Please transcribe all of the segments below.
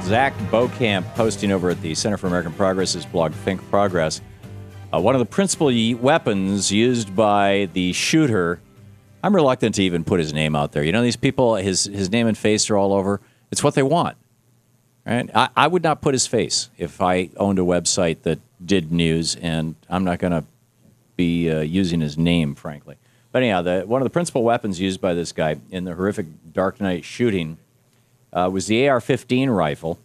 Zach Beaucamp, posting over at the Center for American Progress's blog, Think Progress. One of the principal weapons used by the shooter, I'm reluctant to even put his name out there. You know, these people, his name and face are all over. It's what they want. Right? I would not put his face if I owned a website that did news, and I'm not going to be using his name, frankly. But anyhow, one of the principal weapons used by this guy in the horrific Dark Knight shooting was the AR-15 rifle.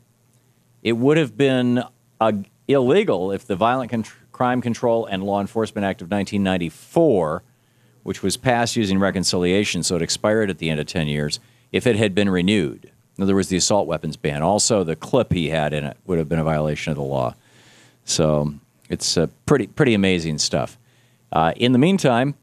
It would have been illegal if the Violent Crime Control and Law Enforcement Act of 1994, which was passed using reconciliation, so it expired at the end of 10 years, if it had been renewed. In other words, the assault weapons ban. Also, the clip he had in it would have been a violation of the law. So it's pretty amazing stuff. In the meantime,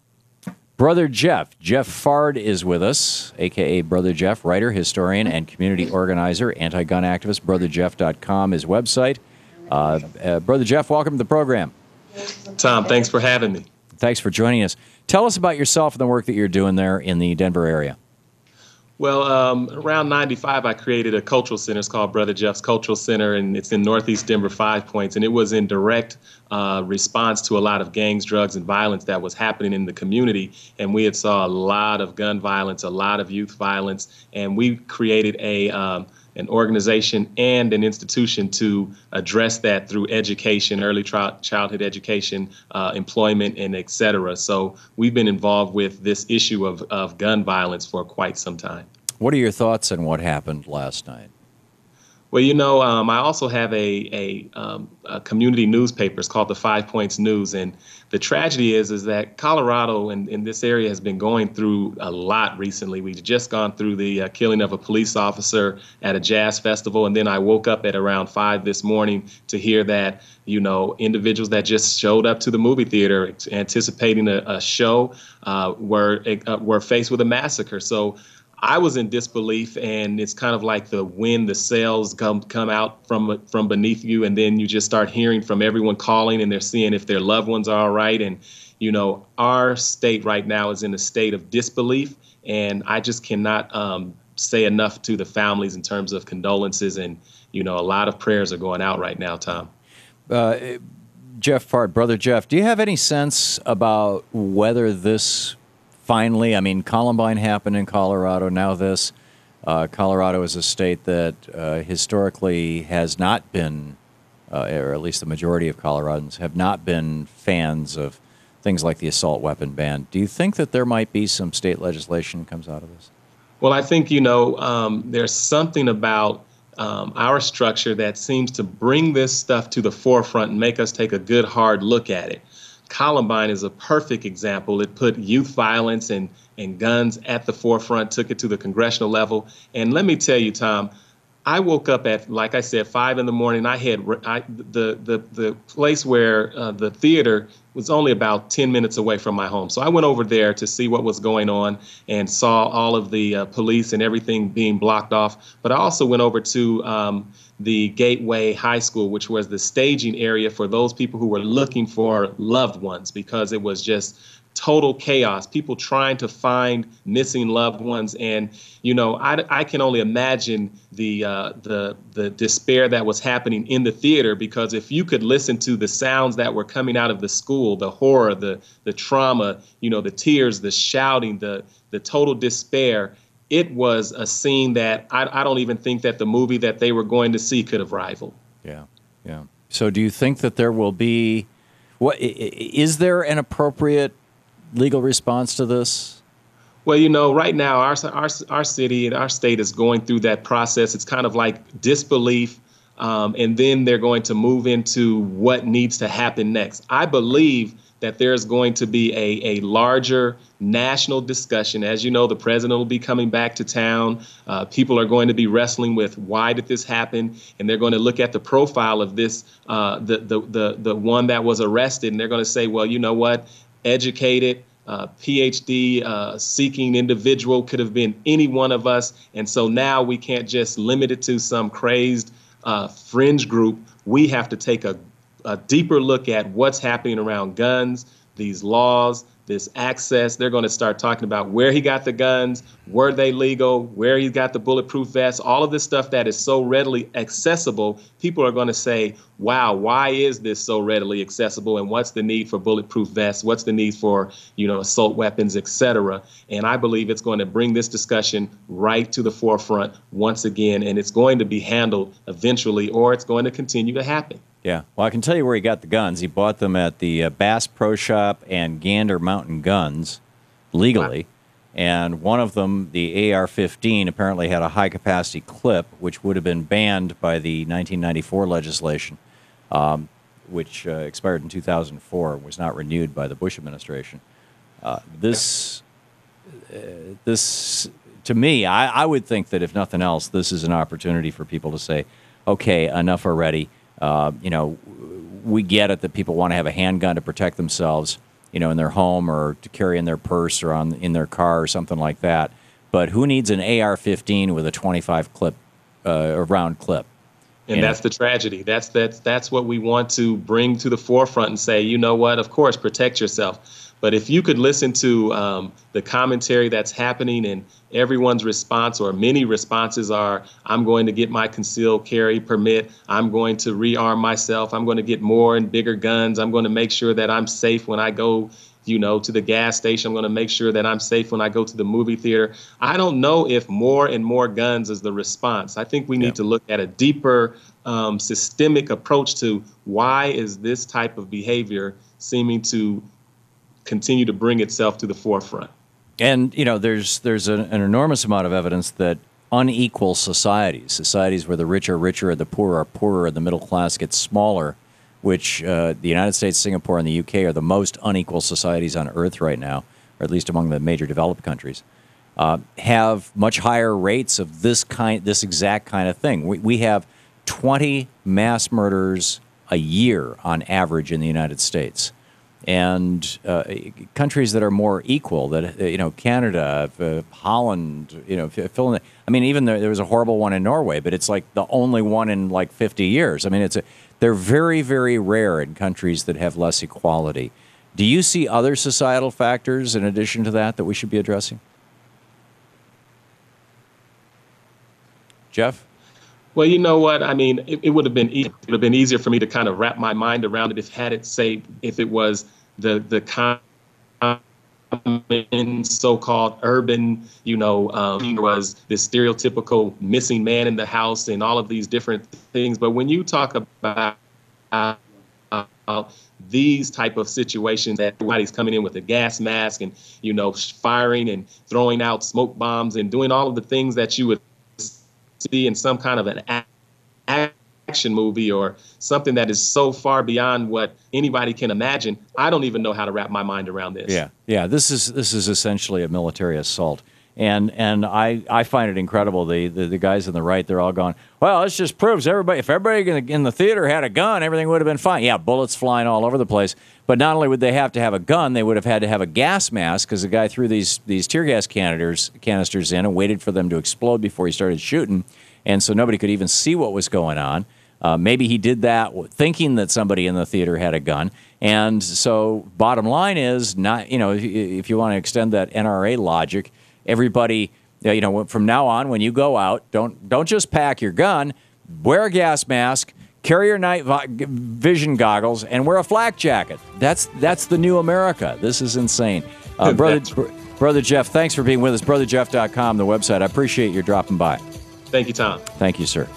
Brother Jeff Fard is with us, a.k.a. Brother Jeff, writer, historian, and community organizer, anti-gun activist. BrotherJeff.com, his website. Brother Jeff, welcome to the program. Tom, thanks for having me. Thanks for joining us. Tell us about yourself and the work that you're doing there in the Denver area. Well, around 95, I created a cultural center. It's called Brother Jeff's Cultural Center, and it's in Northeast Denver, 5 Points. And it was in direct response to a lot of gangs, drugs, and violence that was happening in the community. And we had saw a lot of gun violence, a lot of youth violence. And we created an organization and an institution to address that through education, early childhood education, employment, and et cetera. So we've been involved with this issue of gun violence for quite some time. What are your thoughts on what happened last night? Well, you know, I also have a community newspaper. It's called the 5 Points News. And the tragedy is that Colorado and in this area has been going through a lot recently. We've just gone through the killing of a police officer at a jazz festival. And then I woke up at around 5 this morning to hear that, you know, individuals that just showed up to the movie theater anticipating a show were faced with a massacre. So I was in disbelief, and it's kind of like the wind, the sails come out from beneath you, and then you just start hearing from everyone calling, and they're seeing if their loved ones are all right. And, you know, our state right now is in a state of disbelief, and I just cannot say enough to the families in terms of condolences, and, you know, a lot of prayers are going out right now, Tom. Jeff Fard, Brother Jeff, do you have any sense about whether this finally, I mean, Columbine happened in Colorado, now this. Colorado is a state that historically has not been, or at least the majority of Coloradans have not been fans of things like the assault weapon ban. Do you think that there might be some state legislation that comes out of this? Well, I think, you know, there's something about our structure that seems to bring this stuff to the forefront and make us take a good, hard look at it. Columbine is a perfect example. It put youth violence and guns at the forefront, took it to the congressional level. And let me tell you, Tom, I woke up at, like I said, 5 in the morning. The place where the theater was only about 10 minutes away from my home. So I went over there to see what was going on and saw all of the police and everything being blocked off. But I also went over to the Gateway High School, which was the staging area for those people who were looking for loved ones, because it was just total chaos, people trying to find missing loved ones. And, you know, I can only imagine the despair that was happening in the theater, because if you could listen to the sounds that were coming out of the school, the horror, the trauma, you know, the tears, the shouting, the total despair, it was a scene that I don't even think that the movie that they were going to see could have rivaled. Yeah, yeah. So do you think that there will be, is there an appropriate legal response to this? Well, you know, right now our city and our state is going through that process. It's kind of like disbelief, and then they're going to move into what needs to happen next. I believe that there's going to be a larger national discussion. As you know, the president will be coming back to town. People are going to be wrestling with why did this happen, and they're going to look at the profile of this, the one that was arrested, and they're going to say, well, you know what, educated, PhD seeking individual, could have been any one of us, and so now we can't just limit it to some crazed fringe group. We have to take a deeper look at what's happening around guns, these laws, this access. They're going to start talking about where he got the guns, were they legal, where he got the bulletproof vests, all of this stuff that is so readily accessible. People are going to say, wow, why is this so readily accessible? And what's the need for bulletproof vests? What's the need for, assault weapons, et cetera? And I believe it's going to bring this discussion right to the forefront once again, and it's going to be handled eventually, or it's going to continue to happen. Yeah. Well, I can tell you where he got the guns. He bought them at the Bass Pro Shop and Gander Mountain Guns legally. Wow. And one of them, the AR-15, apparently had a high-capacity clip, which would have been banned by the 1994 legislation, which expired in 2004 and was not renewed by the Bush administration. This, to me, I would think that if nothing else, this is an opportunity for people to say, okay, enough already. We get it that people want to have a handgun to protect themselves, in their home or to carry in their purse or in their car or something like that. But who needs an AR-15 with a 25 clip, round clip? And that's the tragedy. That's what we want to bring to the forefront and say, you know what, of course, protect yourself. But if you could listen to the commentary that's happening, and everyone's response or many responses are, I'm going to get my concealed carry permit. I'm going to rearm myself. I'm going to get more and bigger guns. I'm going to make sure that I'm safe when I go, to the gas station. I'm going to make sure that I'm safe when I go to the movie theater. I don't know if more and more guns is the response. I think we need to look at a deeper systemic approach to why is this type of behavior seeming to continue to bring itself to the forefront. And, there's an enormous amount of evidence that unequal societies where the rich are richer, the poor are poorer, and the middle class gets smaller, which the United States, Singapore, and the UK are the most unequal societies on earth right now, or at least among the major developed countries, have much higher rates of this exact kind of thing. We have 20 mass murders a year on average in the United States. And countries that are more equal, that Canada, Holland, Finland. I mean, even there was a horrible one in Norway, but it's like the only one in like 50 years. I mean, they're very, very rare in countries that have less equality. Do you see other societal factors in addition to that we should be addressing? Jeff? Well, you know what? I mean, it would have been easy. It would have been easier for me to kind of wrap my mind around it if it was the common so-called urban, was this stereotypical missing man in the house and all of these different things. But when you talk about these type of situations that everybody's coming in with a gas mask and, firing and throwing out smoke bombs and doing all of the things that you would see in some kind of an action movie or something that is so far beyond what anybody can imagine, I don't even know how to wrap my mind around this. Yeah. This is essentially a military assault, and I find it incredible. The guys on the right, they're all going, well, this just proves if everybody in the theater had a gun, everything would have been fine. Yeah, bullets flying all over the place. But not only would they have to have a gun, they would have had to have a gas mask because the guy threw these tear gas canisters in and waited for them to explode before he started shooting. And so nobody could even see what was going on. Maybe he did that thinking that somebody in the theater had a gun. And so bottom line is, if you want to extend that NRA logic, everybody, from now on, when you go out, don't just pack your gun, wear a gas mask, carry your night vision goggles, and wear a flak jacket. That's the new America. This is insane. Brother Jeff, thanks for being with us. BrotherJeff.com, the website. I appreciate your dropping by. Thank you, Tom. Thank you, sir.